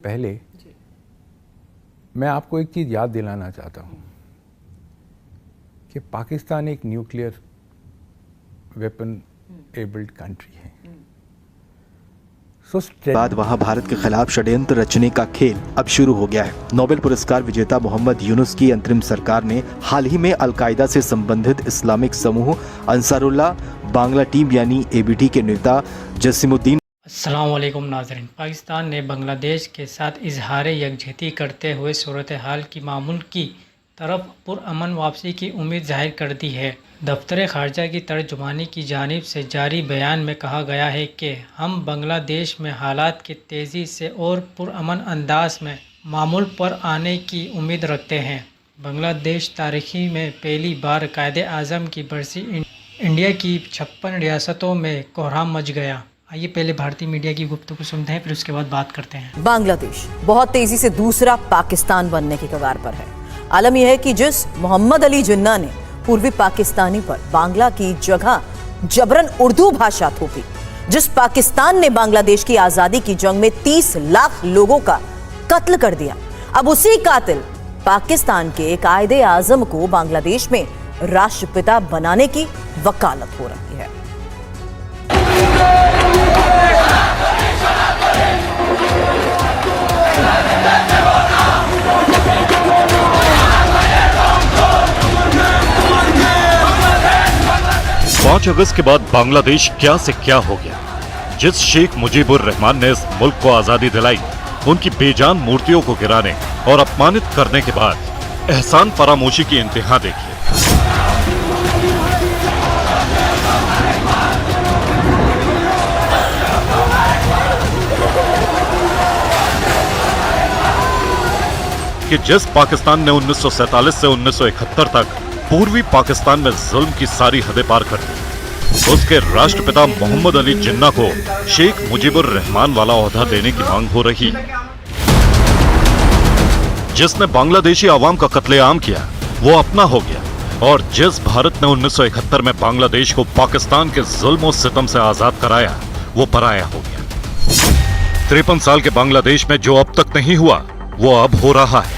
पहले मैं आपको एक चीज़ याद दिलाना चाहता हूँ कि पाकिस्तान एक न्यूक्लियर वेपन एबल्ड कंट्री है। बाद वहां भारत के खिलाफ षड्यंत्र रचने का खेल अब शुरू हो गया है। नोबेल पुरस्कार विजेता मोहम्मद यूनुस की अंतरिम सरकार ने हाल ही में अलकायदा से संबंधित इस्लामिक समूह अंसारुल्लाह बांग्ला टीम यानी एबीटी के नेता जसीमुद्दीन अस्सलाम वालेकुम नाज़रीन। पाकिस्तान ने बांग्लादेश के साथ इजहार यकजहती करते हुए सूरत हाल की मामूल की तरफ पुरअमन वापसी की उम्मीद जाहिर कर दी है। दफ्तर ख़ारजा की तर्जुमानी की जानिब से जारी बयान में कहा गया है कि हम बांग्लादेश में हालात के तेज़ी से और पुरअमन अंदाज में मामूल पर आने की उम्मीद रखते हैं। बांग्लादेश तारीख़ी में पहली बार कायद-ए-आज़म की बरसी इंडिया की 56 रियासतों में कोहराम मच गया। आइए पहले भारतीय मीडिया की गुफ्तगू सुनते हैं, फिर उसके बाद बात करते हैं। बांग्लादेश बहुत तेजी से दूसरा पाकिस्तान बनने की कगार पर है। आलम यह है कि जिस मोहम्मद अली जिन्ना ने पूर्वी पाकिस्तानी पर बांग्ला की जगह जबरन उर्दू भाषा थोपी, जिस पाकिस्तान ने बांग्लादेश की आजादी की जंग में 30 लाख लोगों का कत्ल कर दिया, अब उसी कातिल पाकिस्तान के कायदे-आज़म को बांग्लादेश में राष्ट्रपिता बनाने की वकालत हो रही है। पाँच अगस्त के बाद बांग्लादेश क्या से क्या हो गया। जिस शेख मुजीबुर रहमान ने इस मुल्क को आजादी दिलाई, उनकी बेजान मूर्तियों को गिराने और अपमानित करने के बाद एहसान फरामोशी की इंतहा देखिए। कि जिस पाकिस्तान ने 1947 से 1971 तक पूर्वी पाकिस्तान में जुल्म की सारी हदें पार कर दी, उसके राष्ट्रपिता मोहम्मद अली जिन्ना को शेख मुजीबुर रहमान वाला ओहदा देने की मांग हो रही है। जिसने बांग्लादेशी आवाम का कत्लेआम किया वो अपना हो गया, और जिस भारत ने 1971 में बांग्लादेश को पाकिस्तान के जुल्म और सितम से आजाद कराया वो पराया हो गया। 53 साल के बांग्लादेश में जो अब तक नहीं हुआ वो अब हो रहा है।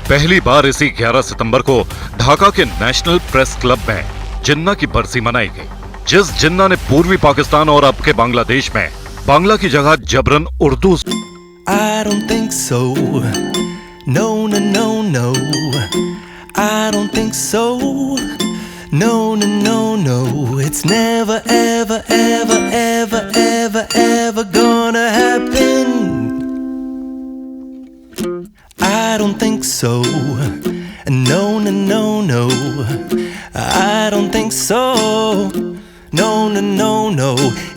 पहली बार इसी 11 सितंबर को ढाका के नेशनल प्रेस क्लब में जिन्ना की बरसी मनाई गई। जिस जिन्ना ने पूर्वी पाकिस्तान और अब के बांग्लादेश में बांग्ला की जगह जबरन Urdu I don't think so. No, no, no, no. I don't think so. No, no, no, no. It's never, ever, ever, ever, ever, ever gonna happen. I don't think so. No, no, no, no. I don't think so. No, no, no, no.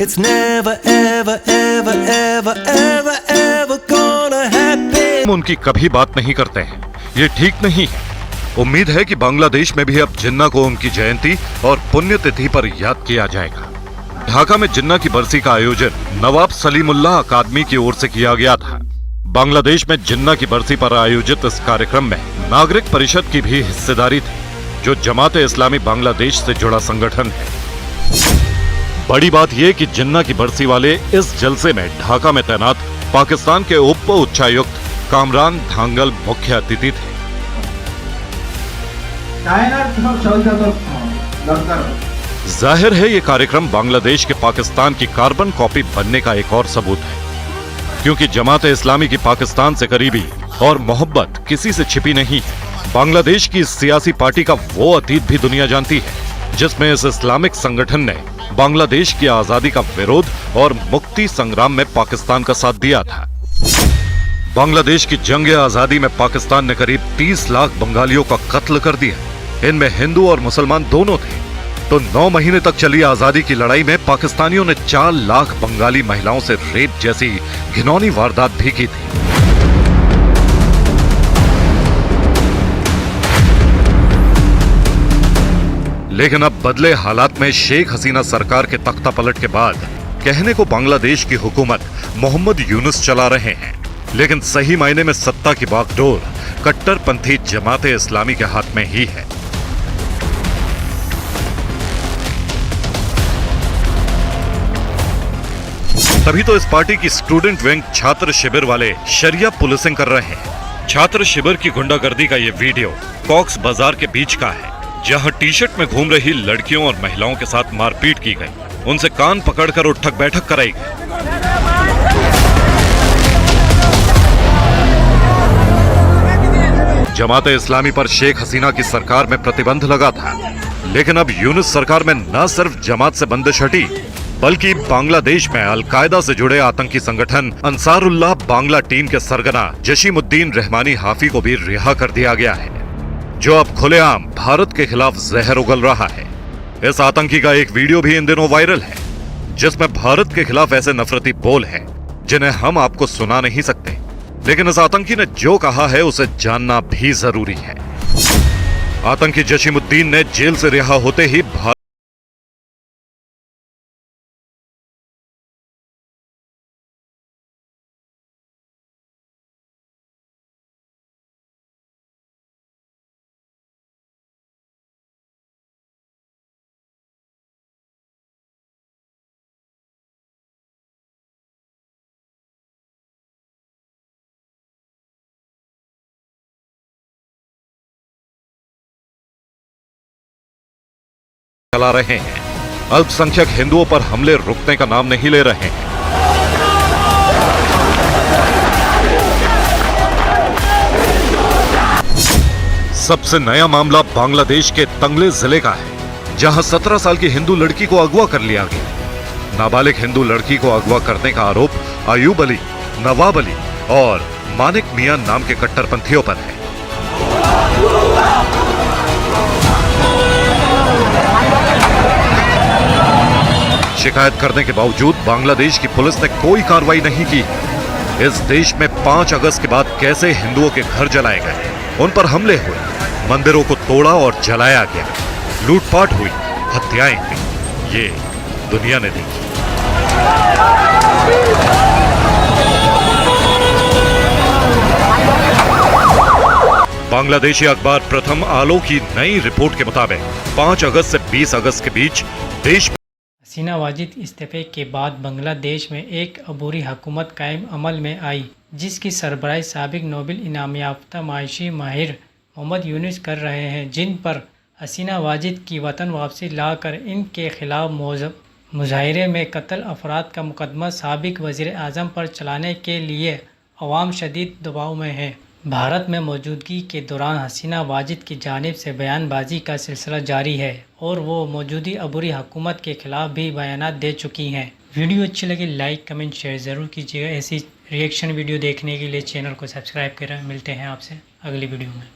It's never, ever, ever, ever, ever, ever gonna happen. उनकी कभी बात नहीं करते हैं, ये ठीक नहीं है। उम्मीद है कि बांग्लादेश में भी अब जिन्ना को उनकी जयंती और पुण्यतिथि पर याद किया जाएगा। ढाका में जिन्ना की बरसी का आयोजन नवाब सलीमुल्लाह अकादमी की ओर से किया गया था। बांग्लादेश में जिन्ना की बरसी पर आयोजित इस कार्यक्रम में नागरिक परिषद की भी हिस्सेदारी थी, जो जमात-ए-इस्लामी बांग्लादेश से जुड़ा संगठन है। बड़ी बात यह कि जिन्ना की बरसी वाले इस जलसे में ढाका में तैनात पाकिस्तान के उप उच्चायुक्त कामरान धांगल मुख्य अतिथि थे। जाहिर है ये कार्यक्रम बांग्लादेश के पाकिस्तान की कार्बन कॉपी बनने का एक और सबूत है, क्योंकि जमात-ए-इस्लामी की पाकिस्तान से करीबी और मोहब्बत किसी से छिपी नहीं है। बांग्लादेश की इस सियासी पार्टी का वो अतीत भी दुनिया जानती है, जिसमें इस इस्लामिक संगठन ने बांग्लादेश की आजादी का विरोध और मुक्ति संग्राम में पाकिस्तान का साथ दिया था। बांग्लादेश की जंग-ए-आजादी में पाकिस्तान ने करीब 30 लाख बंगालियों का कत्ल कर दिया। इनमें हिंदू और मुसलमान दोनों थे। तो 9 महीने तक चली आजादी की लड़ाई में पाकिस्तानियों ने 4 लाख बंगाली महिलाओं से रेप जैसी घिनौनी वारदात भी की थी। लेकिन अब बदले हालात में शेख हसीना सरकार के तख्ता पलट के बाद कहने को बांग्लादेश की हुकूमत मोहम्मद यूनुस चला रहे हैं, लेकिन सही मायने में सत्ता की बागडोर कट्टरपंथी जमात-ए-इस्लामी के हाथ में ही है। तभी तो इस पार्टी की स्टूडेंट विंग छात्र शिविर वाले शरिया पुलिसिंग कर रहे हैं। छात्र शिविर की गुंडागर्दी का ये वीडियो कॉक्स बाजार के बीच का है, जहां टी शर्ट में घूम रही लड़कियों और महिलाओं के साथ मारपीट की गई, उनसे कान पकड़कर उठक बैठक कराई गई। जमाते इस्लामी पर शेख हसीना की सरकार में प्रतिबंध लगा था, लेकिन अब यूनुस सरकार में न सिर्फ जमात से बंदिश हटी, बल्कि बांग्लादेश में अलकायदा से जुड़े आतंकी संगठन अंसारुल्लाह बांग्ला टीम के सरगना जशीमुद्दीन रहमानी हाफी को भी रिहा कर दिया गया है, जो अब खुलेआम भारत के खिलाफ जहर उगल रहा है। इस आतंकी का एक वीडियो भी इन दिनों वायरल है, जिसमें भारत के खिलाफ ऐसे नफरती बोल हैं जिन्हें हम आपको सुना नहीं सकते, लेकिन इस आतंकी ने जो कहा है उसे जानना भी जरूरी है। आतंकी जशीमुद्दीन ने जेल से रिहा होते ही चला रहे हैं। अल्पसंख्यक हिंदुओं पर हमले रुकने का नाम नहीं ले रहे हैं। सबसे नया मामला बांग्लादेश के तंगले जिले का है, जहां 17 साल की हिंदू लड़की को अगवा कर लिया गया। नाबालिग हिंदू लड़की को अगवा करने का आरोप अयूब अली, नवाब अली और मानिक मियां नाम के कट्टरपंथियों पर है। शिकायत करने के बावजूद बांग्लादेश की पुलिस ने कोई कार्रवाई नहीं की। इस देश में 5 अगस्त के बाद कैसे हिंदुओं के घर जलाए गए, उन पर हमले हुए, मंदिरों को तोड़ा और जलाया गया, लूटपाट हुई, हत्याएं हुई, ये दुनिया ने देखी। बांग्लादेशी अखबार प्रथम आलो की नई रिपोर्ट के मुताबिक 5 अगस्त से 20 अगस्त के बीच देश हसीना वाजिद इस्तीफे के बाद बांग्लादेश में एक अबूरी हुकूमत कायम अमल में आई, जिसकी सरबराही साबिक नोबेल इनाम याफ्ता माशी माहिर मोहम्मद यूनुस कर रहे हैं, जिन पर हसीना वाजिद की वतन वापसी लाकर इनके खिलाफ मुजाहिरे में कत्ल अफराद का मुकदमा साबिक वज़ीर आज़म पर चलाने के लिए अवाम शदीद दबाव में है। भारत में मौजूदगी के दौरान हसीना वाजिद की जानिब से बयानबाजी का सिलसिला जारी है और वो मौजूदा अबूरी हुकूमत के खिलाफ भी बयानात दे चुकी हैं। वीडियो अच्छी लगी लाइक कमेंट शेयर ज़रूर कीजिएगा। ऐसी रिएक्शन वीडियो देखने के लिए चैनल को सब्सक्राइब करें। मिलते हैं आपसे अगली वीडियो में।